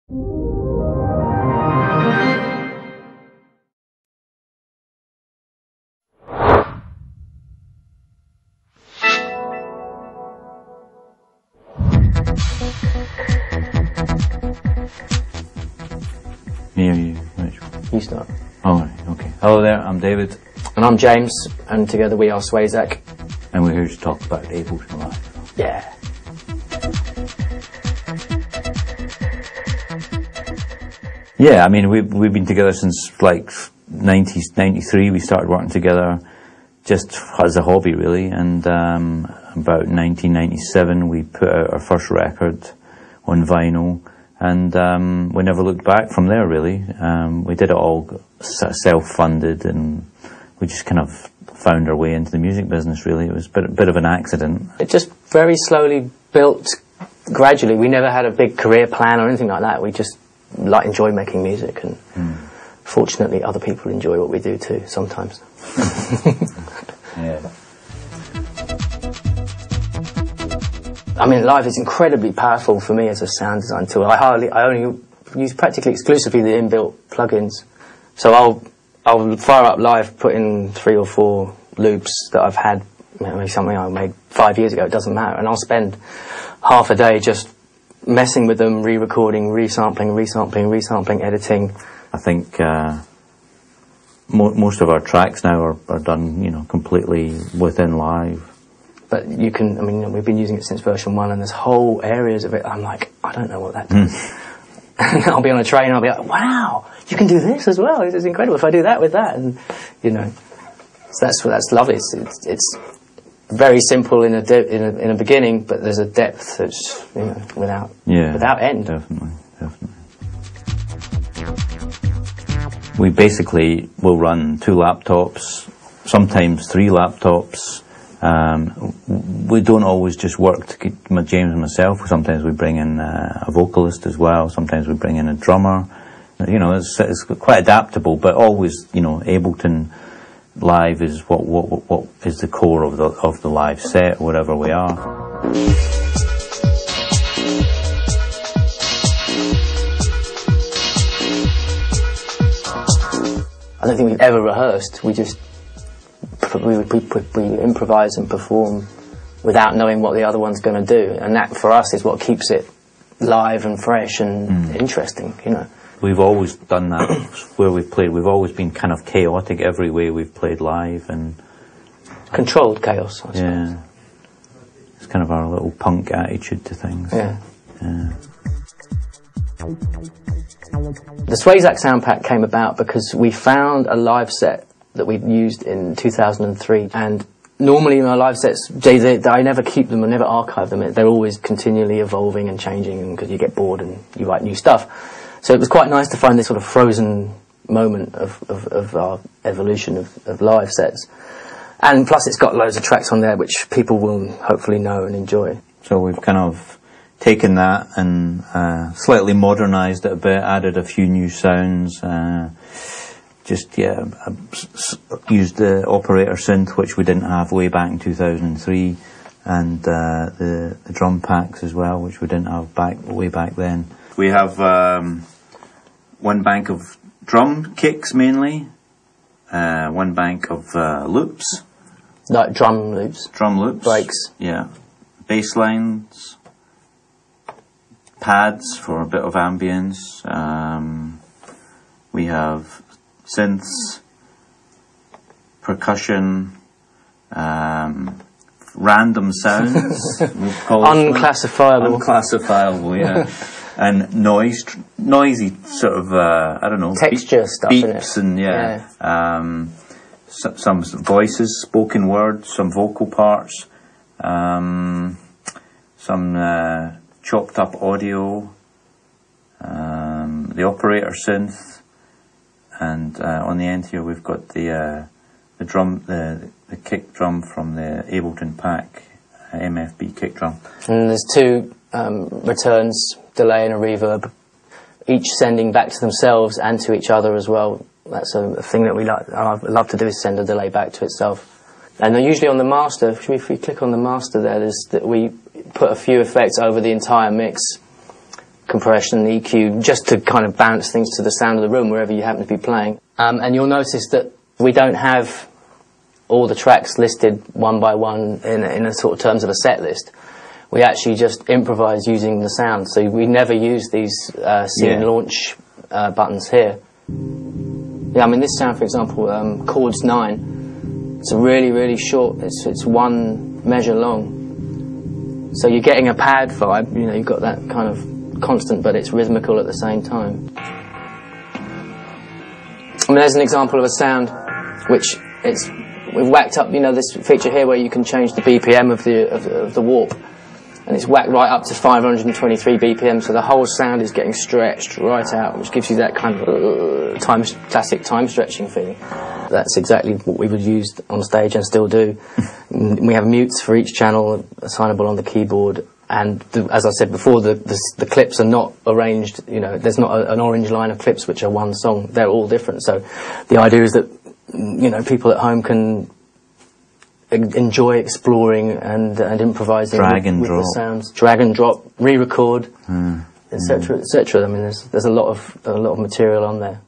Me or you? Which one? You start. Oh, right, okay. Hello there, I'm David. And I'm James, and together we are Swayzak. And we're here to talk about Ableton Live. Yeah. Yeah, I mean, we've been together since like 93. We started working together just as a hobby, really. And about 1997, we put out our first record on vinyl. And we never looked back from there, really. We did it all self-funded, and we just kind of found our way into the music business, really. It was a bit of an accident. It just very slowly built gradually. We never had a big career plan or anything like that. We just enjoy making music, and fortunately other people enjoy what we do too, sometimes. Yeah. I mean, live is incredibly powerful for me as a sound design tool. I only use practically exclusively the inbuilt plugins. So I'll fire up live, put in 3 or 4 loops that I've had, maybe something I made 5 years ago, it doesn't matter, and I'll spend half a day just messing with them, re-recording, resampling, editing. I think most of our tracks now are done, you know, completely within live. But you can, I mean, we've been using it since version 1, and there's whole areas of it I'm like, I don't know what that does. And I'll be on a train and I'll be like, wow, you can do this as well. It's incredible if I do that with that. And, you know, so that's lovely. It's very simple in a beginning, but there's a depth that's, you know, without end. Definitely. We basically will run 2 laptops, sometimes 3 laptops. We don't always just work to James and myself. Sometimes we bring in a vocalist as well. Sometimes we bring in a drummer. You know, it's quite adaptable, but always, you know, Ableton Live is what is the core of the live set, wherever we are. I don't think we've ever rehearsed. We improvise and perform without knowing what the other one's going to do, and that for us is what keeps it live and fresh and interesting, you know. We've always done that where we've played. We've always been kind of chaotic every way we've played live, and controlled chaos, I suppose. Yeah, it's kind of our little punk attitude to things. Yeah. Yeah. The Swayzak sound pack came about because we found a live set that we'd used in 2003, and normally my live sets, I never keep them, I never archive them. They're always continually evolving and changing, because you get bored and you write new stuff. So it was quite nice to find this sort of frozen moment of our evolution of live sets. And plus it's got loads of tracks on there which people will hopefully know and enjoy. So we've kind of taken that and slightly modernised it a bit, added a few new sounds, used the operator synth, which we didn't have way back in 2003, and the drum packs as well, which we didn't have way back then. We have one bank of drum kicks mainly, one bank of loops. Like drum loops? Drum loops. Breaks. Yeah. Bass lines, pads for a bit of ambience. We have synths, percussion, random sounds. Unclassifiable. Unclassifiable, yeah. And noisy sort of, I don't know, texture stuff beeps in it. And yeah. Some voices, spoken words, some vocal parts, some chopped up audio, the operator synth, and on the end here we've got the drum, the kick drum from the Ableton pack, MFB kick drum. And there's 2 returns, delay and a reverb, each sending back to themselves and to each other as well. That's a thing that I love to do, is send a delay back to itself. And then usually on the master, if we click on the master there, we put a few effects over the entire mix, compression, EQ, just to kind of balance things to the sound of the room wherever you happen to be playing. And you'll notice that we don't have all the tracks listed one by one in a sort of terms of a set list. We actually just improvise using the sound. So we never use these scene launch buttons here. Yeah, I mean this sound, for example, chords 9. It's a really, really short. It's one measure long. So you're getting a pad vibe. You know, you've got that kind of constant, but it's rhythmical at the same time. I mean, there's an example of a sound which we've whacked up. You know, this feature here where you can change the BPM of the warp, and it's whacked right up to 523 BPM. So the whole sound is getting stretched right out, which gives you that kind of classic time stretching feeling. That's exactly what we would use on stage and still do. We have mutes for each channel assignable on the keyboard. And as I said before, the clips are not arranged, you know, there's not an orange line of clips which are one song. They're all different. So the idea is that, you know, people at home can enjoy exploring and improvising with the sounds. Drag and drop, re-record, etc., etc. I mean, there's a lot of material on there.